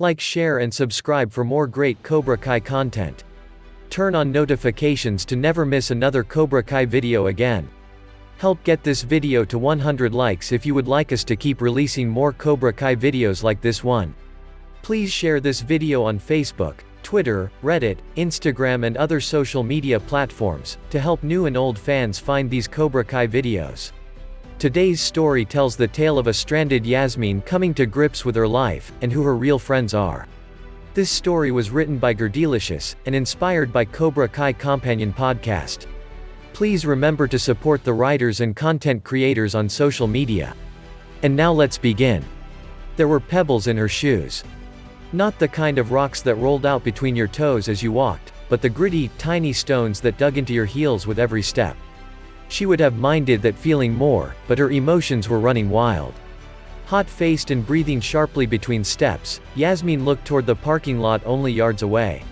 Like, share and subscribe for more great Cobra Kai content. Turn on notifications to never miss another Cobra Kai video again. Help get this video to 100 likes if you would like us to keep releasing more Cobra Kai videos like this one. Please share this video on Facebook, Twitter, Reddit, Instagram and other social media platforms, to help new and old fans find these Cobra Kai videos. Today's story tells the tale of a stranded Yasmine coming to grips with her life, and who her real friends are. This story was written by Gerdelicious, and inspired by Cobra Kai Companion Podcast. Please remember to support the writers and content creators on social media. And now let's begin. There were pebbles in her shoes. Not the kind of rocks that rolled out between your toes as you walked, but the gritty, tiny stones that dug into your heels with every step. She would have minded that feeling more, but her emotions were running wild. Hot-faced and breathing sharply between steps, Yasmine looked toward the parking lot only yards away.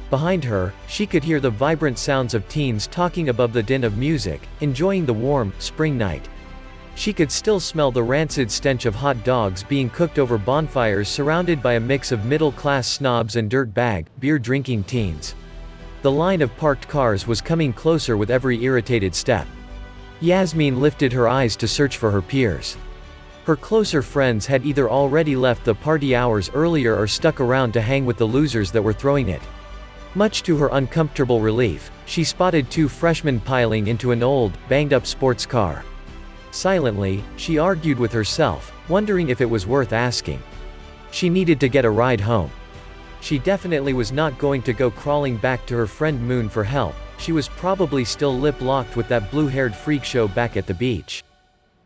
Behind her, she could hear the vibrant sounds of teens talking above the din of music, enjoying the warm, spring night. She could still smell the rancid stench of hot dogs being cooked over bonfires surrounded by a mix of middle-class snobs and dirtbag, beer-drinking teens. The line of parked cars was coming closer with every irritated step. Yasmine lifted her eyes to search for her peers. Her closer friends had either already left the party hours earlier or stuck around to hang with the losers that were throwing it. Much to her uncomfortable relief, she spotted two freshmen piling into an old, banged-up sports car. Silently, she argued with herself, wondering if it was worth asking. She needed to get a ride home. She definitely was not going to go crawling back to her friend Moon for help. She was probably still lip-locked with that blue-haired freak show back at the beach.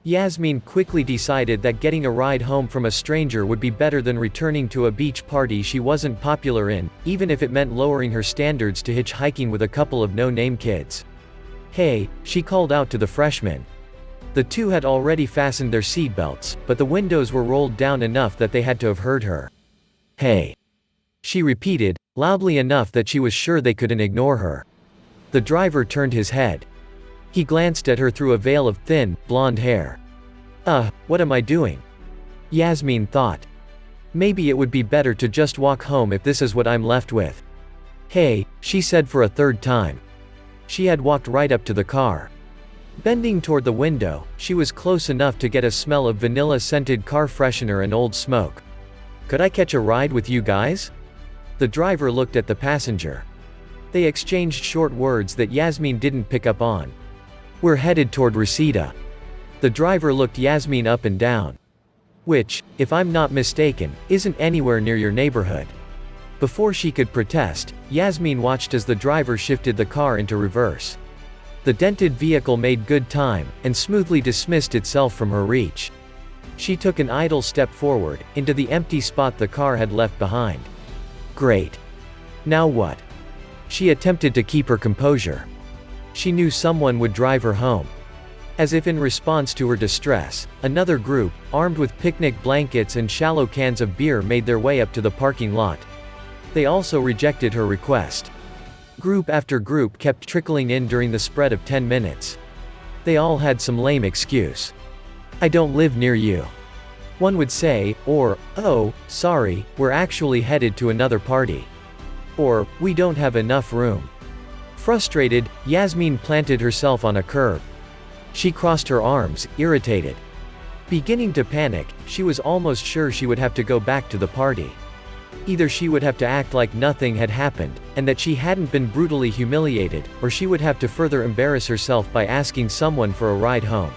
Yasmine quickly decided that getting a ride home from a stranger would be better than returning to a beach party she wasn't popular in, even if it meant lowering her standards to hitchhiking with a couple of no-name kids. "Hey," she called out to the freshmen. The two had already fastened their seatbelts, but the windows were rolled down enough that they had to have heard her. "Hey," she repeated, loudly enough that she was sure they couldn't ignore her. The driver turned his head. He glanced at her through a veil of thin, blonde hair. What am I doing?" Yasmine thought. Maybe it would be better to just walk home if this is what I'm left with. "Hey," she said for a third time. She had walked right up to the car. Bending toward the window, she was close enough to get a smell of vanilla-scented car freshener and old smoke. "Could I catch a ride with you guys?" The driver looked at the passenger. They exchanged short words that Yasmine didn't pick up on. "We're headed toward Reseda." The driver looked Yasmine up and down. "Which, if I'm not mistaken, isn't anywhere near your neighborhood." Before she could protest, Yasmine watched as the driver shifted the car into reverse. The dented vehicle made good time, and smoothly dismissed itself from her reach. She took an idle step forward, into the empty spot the car had left behind. Great. Now what? She attempted to keep her composure. She knew someone would drive her home. As if in response to her distress, another group, armed with picnic blankets and shallow cans of beer, made their way up to the parking lot. They also rejected her request. Group after group kept trickling in during the spread of 10 minutes. They all had some lame excuse. "I don't live near you," one would say, or, "Oh, sorry, we're actually headed to another party." Or, "We don't have enough room." Frustrated, Yasmine planted herself on a curb. She crossed her arms, irritated. Beginning to panic, she was almost sure she would have to go back to the party. Either she would have to act like nothing had happened, and that she hadn't been brutally humiliated, or she would have to further embarrass herself by asking someone for a ride home.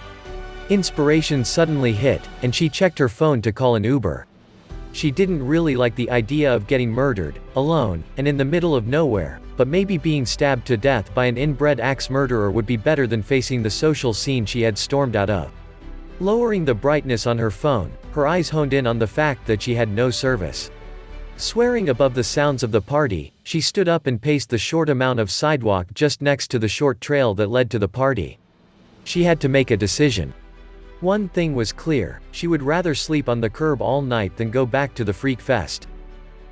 Inspiration suddenly hit, and she checked her phone to call an Uber. She didn't really like the idea of getting murdered, alone, and in the middle of nowhere, but maybe being stabbed to death by an inbred axe murderer would be better than facing the social scene she had stormed out of. Lowering the brightness on her phone, her eyes honed in on the fact that she had no service. Swearing above the sounds of the party, she stood up and paced the short amount of sidewalk just next to the short trail that led to the party. She had to make a decision. One thing was clear, she would rather sleep on the curb all night than go back to the freak fest.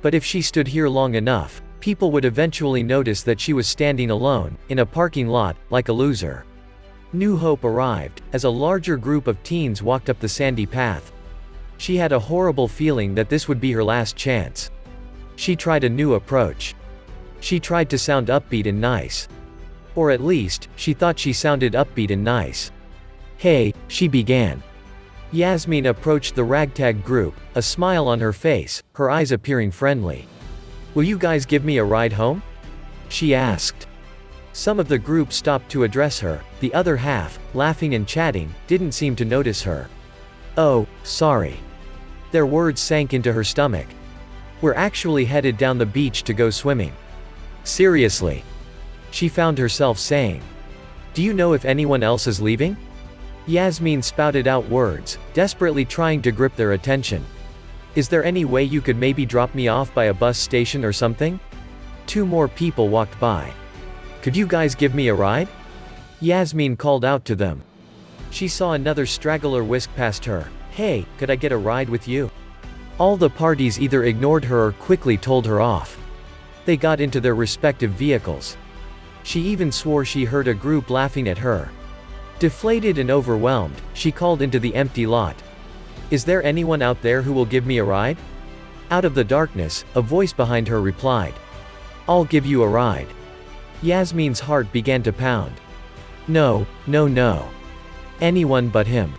But if she stood here long enough, people would eventually notice that she was standing alone, in a parking lot, like a loser. New hope arrived, as a larger group of teens walked up the sandy path. She had a horrible feeling that this would be her last chance. She tried a new approach. She tried to sound upbeat and nice. Or at least, she thought she sounded upbeat and nice. "Hey," she began. Yasmine approached the ragtag group, a smile on her face, her eyes appearing friendly. "Will you guys give me a ride home?" she asked. Some of the group stopped to address her, the other half, laughing and chatting, didn't seem to notice her. "Oh, sorry." Their words sank into her stomach. "We're actually headed down the beach to go swimming." "Seriously?" she found herself saying. "Do you know if anyone else is leaving?" Yasmine spouted out words, desperately trying to grip their attention. "Is there any way you could maybe drop me off by a bus station or something?" 2 more people walked by. "Could you guys give me a ride?" Yasmine called out to them. She saw another straggler whisk past her. "Hey, could I get a ride with you?" All the parties either ignored her or quickly told her off. They got into their respective vehicles. She even swore she heard a group laughing at her. Deflated and overwhelmed, she called into the empty lot. "Is there anyone out there who will give me a ride?" Out of the darkness, a voice behind her replied. "I'll give you a ride." Yasmine's heart began to pound. No, no, no. Anyone but him.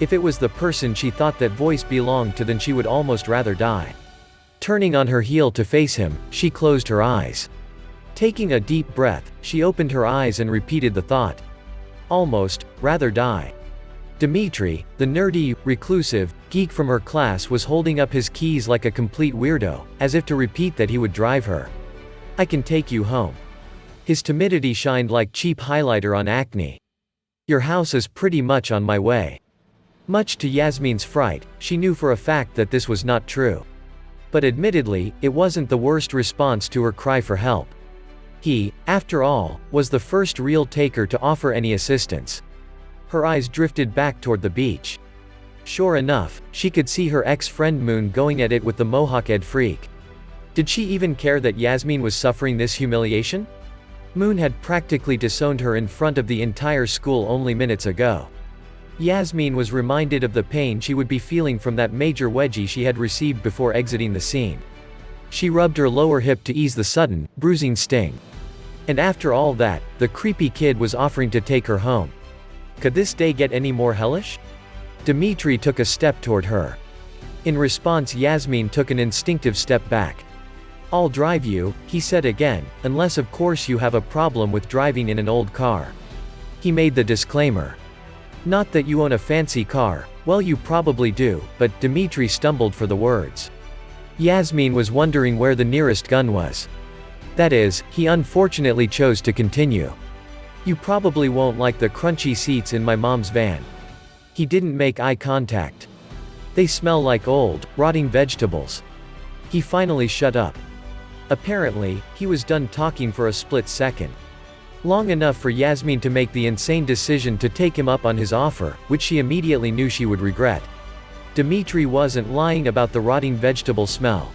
If it was the person she thought that voice belonged to, then she would almost rather die. Turning on her heel to face him, she closed her eyes. Taking a deep breath, she opened her eyes and repeated the thought. Almost, rather die. Dimitri, the nerdy, reclusive, geek from her class, was holding up his keys like a complete weirdo, as if to repeat that he would drive her. "I can take you home." His timidity shined like cheap highlighter on acne. "Your house is pretty much on my way." Much to Yasmine's fright, she knew for a fact that this was not true. But admittedly, it wasn't the worst response to her cry for help. He, after all, was the first real taker to offer any assistance. Her eyes drifted back toward the beach. Sure enough, she could see her ex-friend Moon going at it with the Mohawk-Ed freak. Did she even care that Yasmine was suffering this humiliation? Moon had practically disowned her in front of the entire school only minutes ago. Yasmine was reminded of the pain she would be feeling from that major wedgie she had received before exiting the scene. She rubbed her lower hip to ease the sudden, bruising sting. And after all that, the creepy kid was offering to take her home. Could this day get any more hellish? Dimitri took a step toward her. In response, Yasmine took an instinctive step back. "I'll drive you," he said again, "unless of course you have a problem with driving in an old car." He made the disclaimer. "Not that you own a fancy car." "Well, you probably do," but Dimitri stumbled for the words. Yasmine was wondering where the nearest gun was. That is, he unfortunately chose to continue. "You probably won't like the crunchy seats in my mom's van." He didn't make eye contact. "They smell like old, rotting vegetables." He finally shut up. Apparently, he was done talking for a split second. Long enough for Yasmine to make the insane decision to take him up on his offer, which she immediately knew she would regret. Dimitri wasn't lying about the rotting vegetable smell.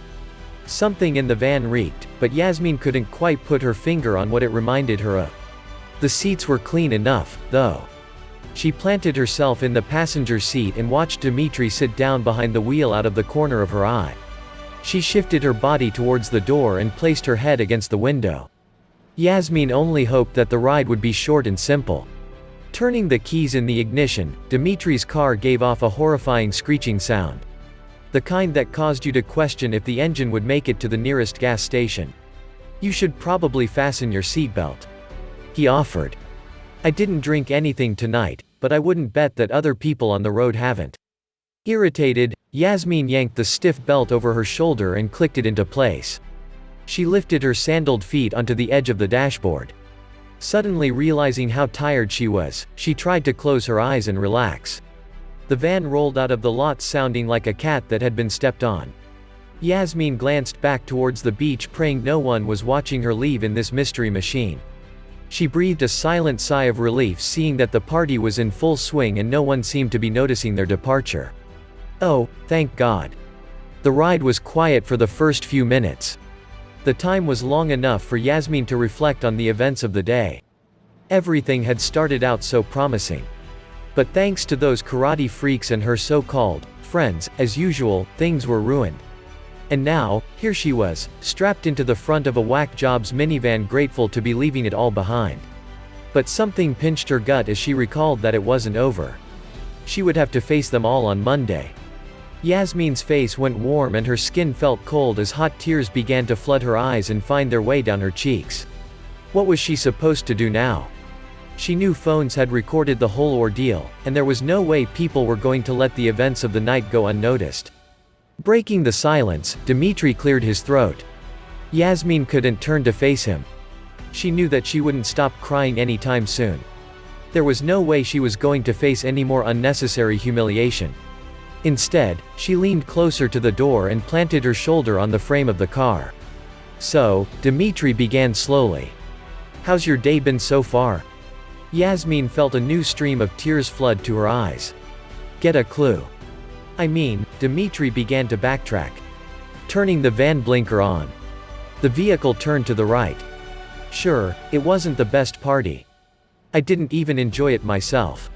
Something in the van reeked, but Yasmine couldn't quite put her finger on what it reminded her of. The seats were clean enough, though. She planted herself in the passenger seat and watched Dimitri sit down behind the wheel out of the corner of her eye. She shifted her body towards the door and placed her head against the window. Yasmine only hoped that the ride would be short and simple. Turning the keys in the ignition, Dimitri's car gave off a horrifying screeching sound. The kind that caused you to question if the engine would make it to the nearest gas station. "You should probably fasten your seatbelt," he offered. "I didn't drink anything tonight, but I wouldn't bet that other people on the road haven't." Irritated, Yasmine yanked the stiff belt over her shoulder and clicked it into place. She lifted her sandaled feet onto the edge of the dashboard. Suddenly realizing how tired she was, she tried to close her eyes and relax. The van rolled out of the lot sounding like a cat that had been stepped on. Yasmine glanced back towards the beach, praying no one was watching her leave in this mystery machine. She breathed a silent sigh of relief, seeing that the party was in full swing and no one seemed to be noticing their departure. Oh, thank God. The ride was quiet for the first few minutes. The time was long enough for Yasmine to reflect on the events of the day. Everything had started out so promising. But thanks to those karate freaks and her so-called friends, as usual, things were ruined. And now, here she was, strapped into the front of a whack job's minivan, grateful to be leaving it all behind. But something pinched her gut as she recalled that it wasn't over. She would have to face them all on Monday. Yasmine's face went warm and her skin felt cold as hot tears began to flood her eyes and find their way down her cheeks. What was she supposed to do now? She knew phones had recorded the whole ordeal, and there was no way people were going to let the events of the night go unnoticed. Breaking the silence, Dimitri cleared his throat. Yasmine couldn't turn to face him. She knew that she wouldn't stop crying anytime soon. There was no way she was going to face any more unnecessary humiliation. Instead, she leaned closer to the door and planted her shoulder on the frame of the car. "So," Dimitri began slowly. "How's your day been so far?" Yasmine felt a new stream of tears flood to her eyes. "Get a clue." "I mean," Dimitri began to backtrack. Turning the van blinker on. The vehicle turned to the right. "Sure, it wasn't the best party. I didn't even enjoy it myself.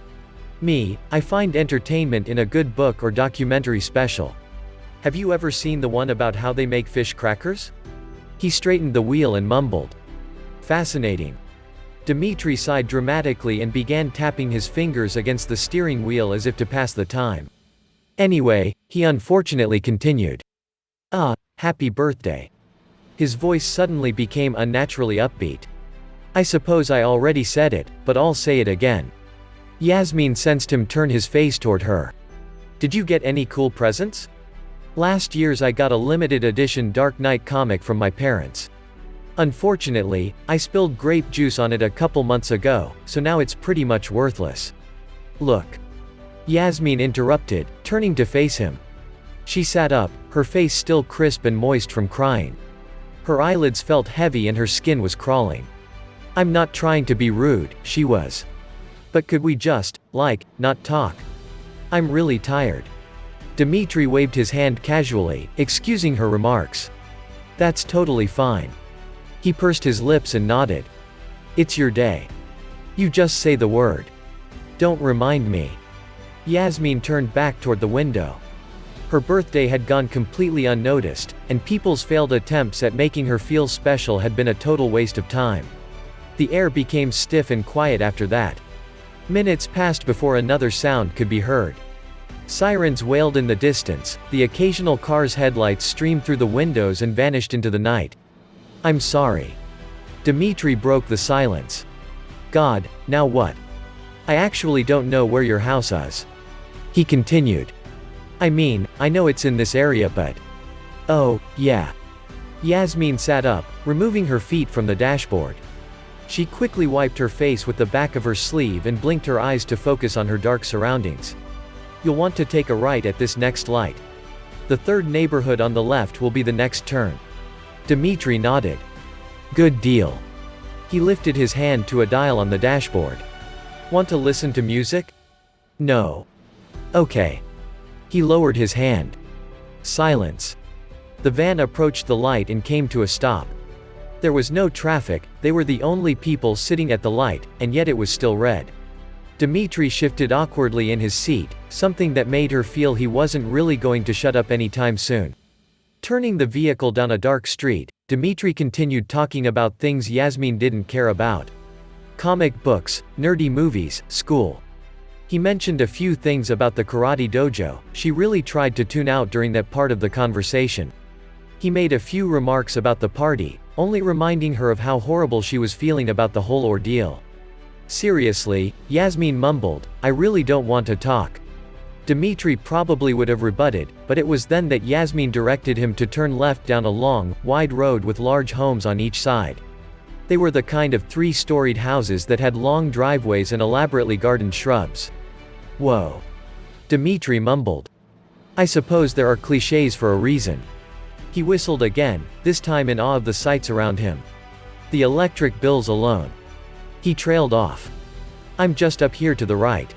I find entertainment in a good book or documentary special. Have you ever seen the one about how they make fish crackers?" He straightened the wheel and mumbled. "Fascinating." Dimitri sighed dramatically and began tapping his fingers against the steering wheel as if to pass the time. "Anyway," he unfortunately continued. Happy birthday." His voice suddenly became unnaturally upbeat. "I suppose I already said it, but I'll say it again." Yasmine sensed him turn his face toward her. "Did you get any cool presents?" "Last year's I got a limited edition Dark Knight comic from my parents. Unfortunately, I spilled grape juice on it a couple months ago, so now it's pretty much worthless." "Look." Yasmine interrupted, turning to face him. She sat up, her face still crisp and moist from crying. Her eyelids felt heavy and her skin was crawling. "I'm not trying to be rude," she was. "But could we just, not talk? I'm really tired." Dimitri waved his hand casually, excusing her remarks. "That's totally fine." He pursed his lips and nodded. "It's your day. You just say the word. Don't remind me." Yasmine turned back toward the window. Her birthday had gone completely unnoticed, and people's failed attempts at making her feel special had been a total waste of time. The air became stiff and quiet after that. Minutes passed before another sound could be heard. Sirens wailed in the distance, the occasional car's headlights streamed through the windows and vanished into the night. "I'm sorry." Dimitri broke the silence. "God, now what? I actually don't know where your house is." He continued. "I mean, I know it's in this area but—" "Oh, yeah." Yasmine sat up, removing her feet from the dashboard. She quickly wiped her face with the back of her sleeve and blinked her eyes to focus on her dark surroundings. "You'll want to take a right at this next light. The third neighborhood on the left will be the next turn." Dimitri nodded. "Good deal." He lifted his hand to a dial on the dashboard. "Want to listen to music?" "No." "Okay." He lowered his hand. Silence. The van approached the light and came to a stop. There was no traffic, they were the only people sitting at the light, and yet it was still red. Dimitri shifted awkwardly in his seat, something that made her feel he wasn't really going to shut up anytime soon. Turning the vehicle down a dark street, Dimitri continued talking about things Yasmine didn't care about. Comic books, nerdy movies, school. He mentioned a few things about the karate dojo. She really tried to tune out during that part of the conversation. He made a few remarks about the party, only reminding her of how horrible she was feeling about the whole ordeal. Seriously, Yasmine mumbled, "I really don't want to talk." Dimitri probably would have rebutted, but it was then that Yasmine directed him to turn left down a long, wide road with large homes on each side. They were the kind of three-storied houses that had long driveways and elaborately gardened shrubs. "Whoa." Dimitri mumbled. "I suppose there are clichés for a reason." He whistled again, this time in awe of the sights around him. The electric bills alone. He trailed off. "I'm just up here to the right."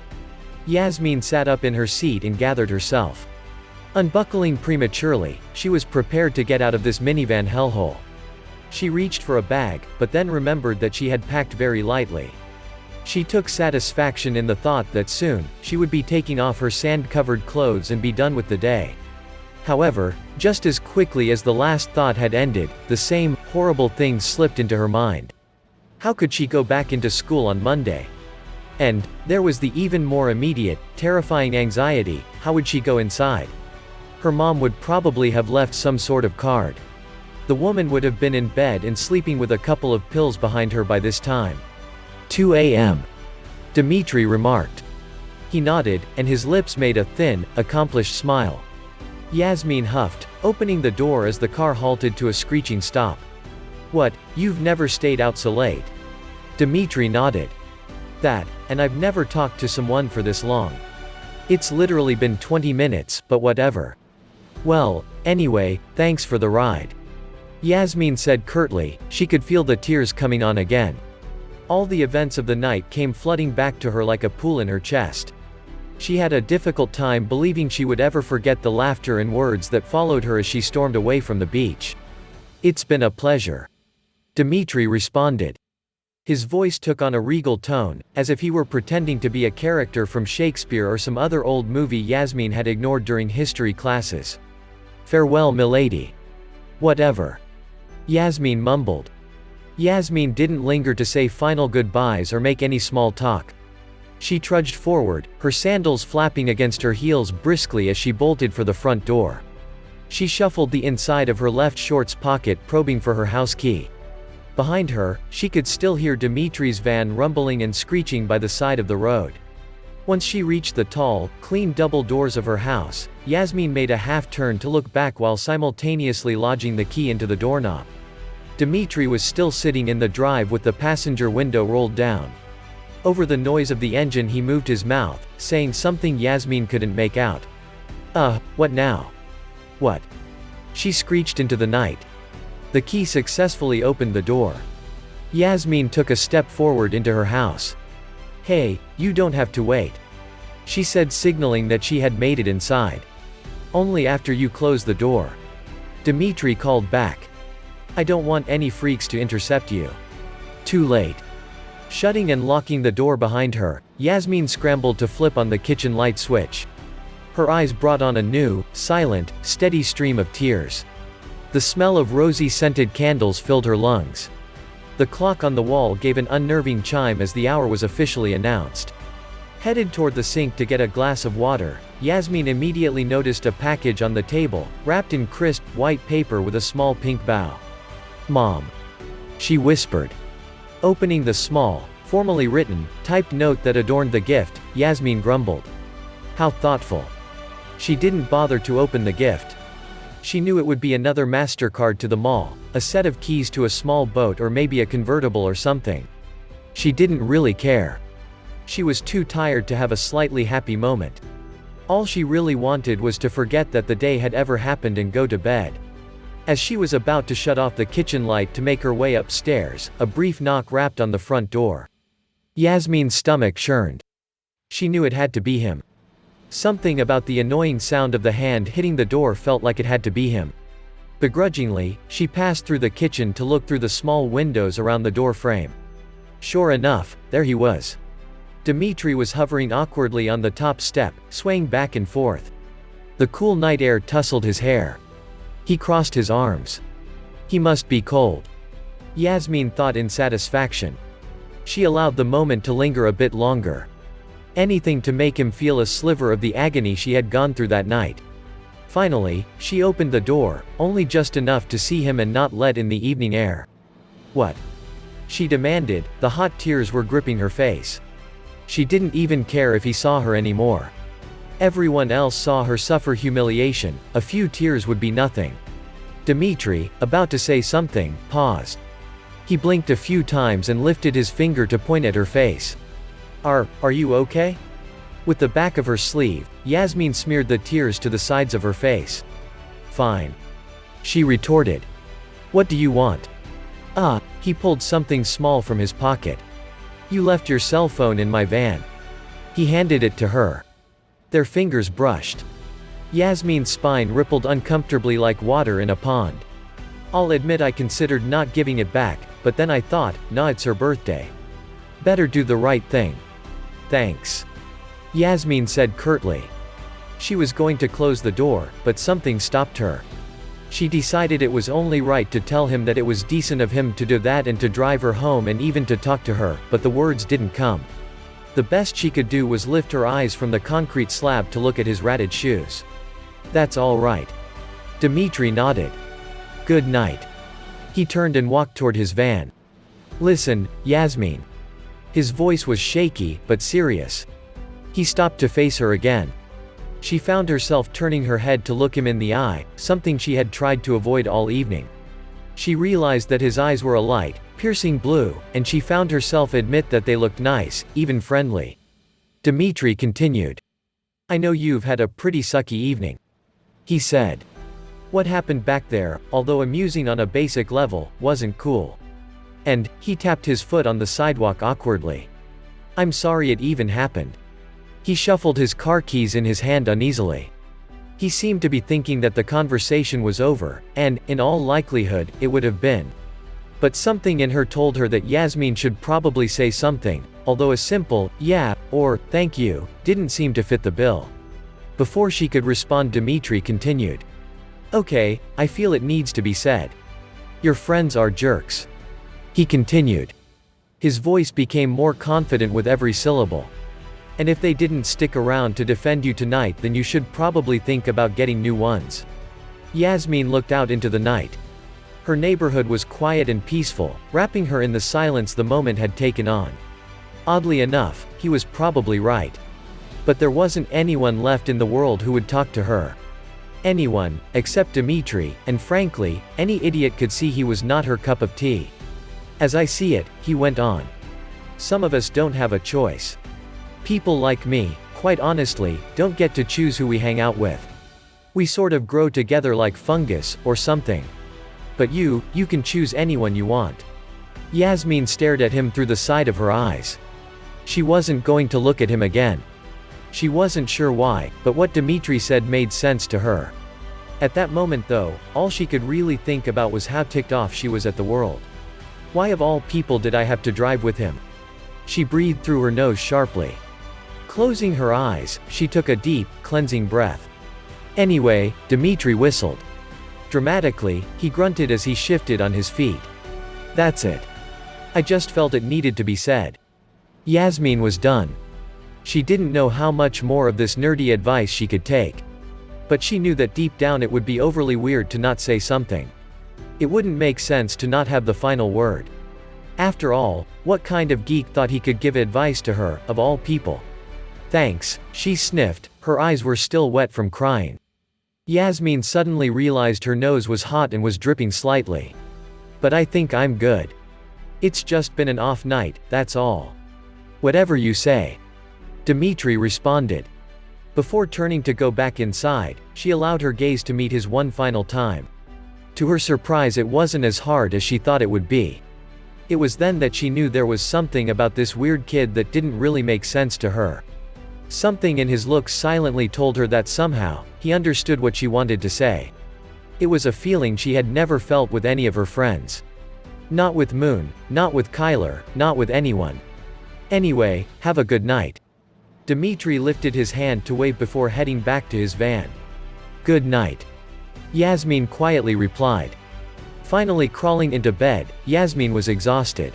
Yasmine sat up in her seat and gathered herself. Unbuckling prematurely, she was prepared to get out of this minivan hellhole. She reached for a bag, but then remembered that she had packed very lightly. She took satisfaction in the thought that soon, she would be taking off her sand-covered clothes and be done with the day. However, just as quickly as the last thought had ended, the same horrible thing slipped into her mind. How could she go back into school on Monday? And there was the even more immediate, terrifying anxiety: how would she go inside? Her mom would probably have left some sort of card. The woman would have been in bed and sleeping with a couple of pills behind her by this time. 2 a.m. Dimitri remarked. He nodded, and his lips made a thin, accomplished smile. Yasmine huffed, opening the door as the car halted to a screeching stop. What, you've never stayed out so late? Dimitri nodded. That, and I've never talked to someone for this long. It's literally been 20 minutes, but whatever. Well, anyway, thanks for the ride. Yasmine said curtly. She could feel the tears coming on again. All the events of the night came flooding back to her like a pool in her chest. She had a difficult time believing she would ever forget the laughter and words that followed her as she stormed away from the beach. It's been a pleasure. Dimitri responded. His voice took on a regal tone, as if he were pretending to be a character from Shakespeare or some other old movie Yasmine had ignored during history classes. Farewell, milady. Whatever. Yasmine mumbled. Yasmine didn't linger to say final goodbyes or make any small talk. She trudged forward, her sandals flapping against her heels briskly as she bolted for the front door. She shuffled the inside of her left shorts pocket, probing for her house key. Behind her, she could still hear Dimitri's van rumbling and screeching by the side of the road. Once she reached the tall, clean double doors of her house, Yasmine made a half-turn to look back while simultaneously lodging the key into the doorknob. Dimitri was still sitting in the drive with the passenger window rolled down. Over the noise of the engine he moved his mouth, saying something Yasmine couldn't make out. What now? What? She screeched into the night. The key successfully opened the door. Yasmine took a step forward into her house. Hey, you don't have to wait. She said, signaling that she had made it inside. Only after you close the door. Dimitri called back. I don't want any freaks to intercept you. Too late. Shutting and locking the door behind her, Yasmine scrambled to flip on the kitchen light switch. Her eyes brought on a new, silent, steady stream of tears. The smell of rosy scented candles filled her lungs. The clock on the wall gave an unnerving chime as the hour was officially announced. Headed toward the sink to get a glass of water, Yasmine immediately noticed a package on the table, wrapped in crisp, white paper with a small pink bow. Mom. She whispered. Opening the small, formally written, typed note that adorned the gift, Yasmine grumbled. How thoughtful. She didn't bother to open the gift. She knew it would be another MasterCard to the mall, a set of keys to a small boat, or maybe a convertible or something. She didn't really care. She was too tired to have a slightly happy moment. All she really wanted was to forget that the day had ever happened and go to bed. As she was about to shut off the kitchen light to make her way upstairs, a brief knock rapped on the front door. Yasmine's stomach churned. She knew it had to be him. Something about the annoying sound of the hand hitting the door felt like it had to be him. Begrudgingly, she passed through the kitchen to look through the small windows around the door frame. Sure enough, there he was. Dimitri was hovering awkwardly on the top step, swaying back and forth. The cool night air tousled his hair. He crossed his arms. He must be cold. Yasmine thought in satisfaction. She allowed the moment to linger a bit longer. Anything to make him feel a sliver of the agony she had gone through that night. Finally, she opened the door, only just enough to see him and not let in the evening air. What? She demanded, the hot tears were gripping her face. She didn't even care if he saw her anymore. Everyone else saw her suffer humiliation, a few tears would be nothing. Dimitri, about to say something, paused. He blinked a few times and lifted his finger to point at her face. Are you okay? With the back of her sleeve, Yasmine smeared the tears to the sides of her face. Fine. She retorted. What do you want? He pulled something small from his pocket. You left your cell phone in my van. He handed it to her. Their fingers brushed. Yasmine's spine rippled uncomfortably like water in a pond. I'll admit I considered not giving it back, but then I thought, nah, it's her birthday. Better do the right thing. Thanks. Yasmine said curtly. She was going to close the door, but something stopped her. She decided it was only right to tell him that it was decent of him to do that and to drive her home and even to talk to her, but the words didn't come. The best she could do was lift her eyes from the concrete slab to look at his ratted shoes. "That's all right." Dimitri nodded. "Good night." He turned and walked toward his van. "Listen, Yasmine." His voice was shaky, but serious. He stopped to face her again. She found herself turning her head to look him in the eye, something she had tried to avoid all evening. She realized that his eyes were a light, piercing blue, and she found herself admit that they looked nice, even friendly. Dimitri continued. "I know you've had a pretty sucky evening," he said. "What happened back there, although amusing on a basic level, wasn't cool. And," he tapped his foot on the sidewalk awkwardly. "I'm sorry it even happened." He shuffled his car keys in his hand uneasily. He seemed to be thinking that the conversation was over, and, in all likelihood, it would have been. But something in her told her that Yasmine should probably say something, although a simple, "yeah," or, "thank you," didn't seem to fit the bill. Before she could respond, Dimitri continued. "Okay, I feel it needs to be said. Your friends are jerks." He continued. His voice became more confident with every syllable. "And if they didn't stick around to defend you tonight, then you should probably think about getting new ones." Yasmine looked out into the night. Her neighborhood was quiet and peaceful, wrapping her in the silence the moment had taken on. Oddly enough, he was probably right. But there wasn't anyone left in the world who would talk to her. Anyone, except Dimitri, and frankly, any idiot could see he was not her cup of tea. "As I see it," he went on, "some of us don't have a choice. People like me, quite honestly, don't get to choose who we hang out with. We sort of grow together like fungus, or something. But you can choose anyone you want." Yasmine stared at him through the side of her eyes. She wasn't going to look at him again. She wasn't sure why, but what Dimitri said made sense to her. At that moment though, all she could really think about was how ticked off she was at the world. Why of all people did I have to drive with him? She breathed through her nose sharply. Closing her eyes, she took a deep, cleansing breath. "Anyway," Dimitri whistled. Dramatically, he grunted as he shifted on his feet. "That's it. I just felt it needed to be said." Yasmine was done. She didn't know how much more of this nerdy advice she could take. But she knew that deep down it would be overly weird to not say something. It wouldn't make sense to not have the final word. After all, what kind of geek thought he could give advice to her, of all people? "Thanks," she sniffed, her eyes were still wet from crying. Yasmine suddenly realized her nose was hot and was dripping slightly. "But I think I'm good. It's just been an off night, that's all." "Whatever you say," Dimitri responded. Before turning to go back inside, she allowed her gaze to meet his one final time. To her surprise, it wasn't as hard as she thought it would be. It was then that she knew there was something about this weird kid that didn't really make sense to her. Something in his looks silently told her that somehow, he understood what she wanted to say. It was a feeling she had never felt with any of her friends. Not with Moon, not with Kyler, not with anyone. "Anyway, have a good night." Dimitri lifted his hand to wave before heading back to his van. "Good night," Yasmine quietly replied. Finally crawling into bed, Yasmine was exhausted.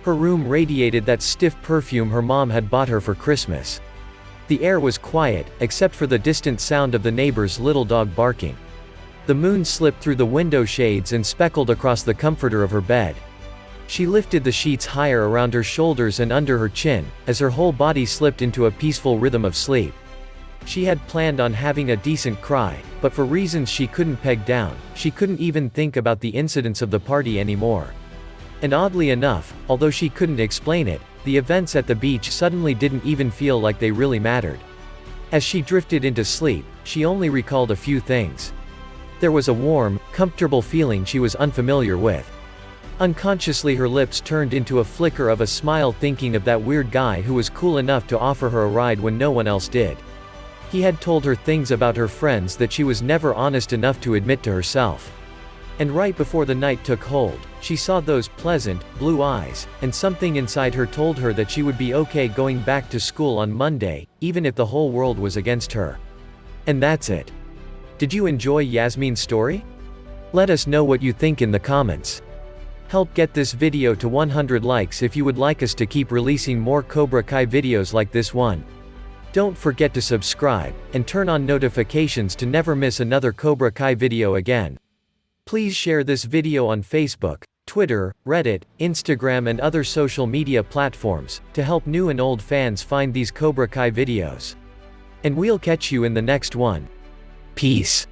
Her room radiated that stiff perfume her mom had bought her for Christmas. The air was quiet, except for the distant sound of the neighbor's little dog barking. The moon slipped through the window shades and speckled across the comforter of her bed. She lifted the sheets higher around her shoulders and under her chin, as her whole body slipped into a peaceful rhythm of sleep. She had planned on having a decent cry, but for reasons she couldn't peg down, she couldn't even think about the incidents of the party anymore. And oddly enough, although she couldn't explain it, the events at the beach suddenly didn't even feel like they really mattered. As she drifted into sleep, she only recalled a few things. There was a warm, comfortable feeling she was unfamiliar with. Unconsciously her lips turned into a flicker of a smile, thinking of that weird guy who was cool enough to offer her a ride when no one else did. He had told her things about her friends that she was never honest enough to admit to herself. And right before the night took hold, she saw those pleasant, blue eyes, and something inside her told her that she would be okay going back to school on Monday, even if the whole world was against her. And that's it. Did you enjoy Yasmine's story? Let us know what you think in the comments. Help get this video to 100 likes if you would like us to keep releasing more Cobra Kai videos like this one. Don't forget to subscribe, and turn on notifications to never miss another Cobra Kai video again. Please share this video on Facebook, Twitter, Reddit, Instagram and other social media platforms, to help new and old fans find these Cobra Kai videos. And we'll catch you in the next one. Peace.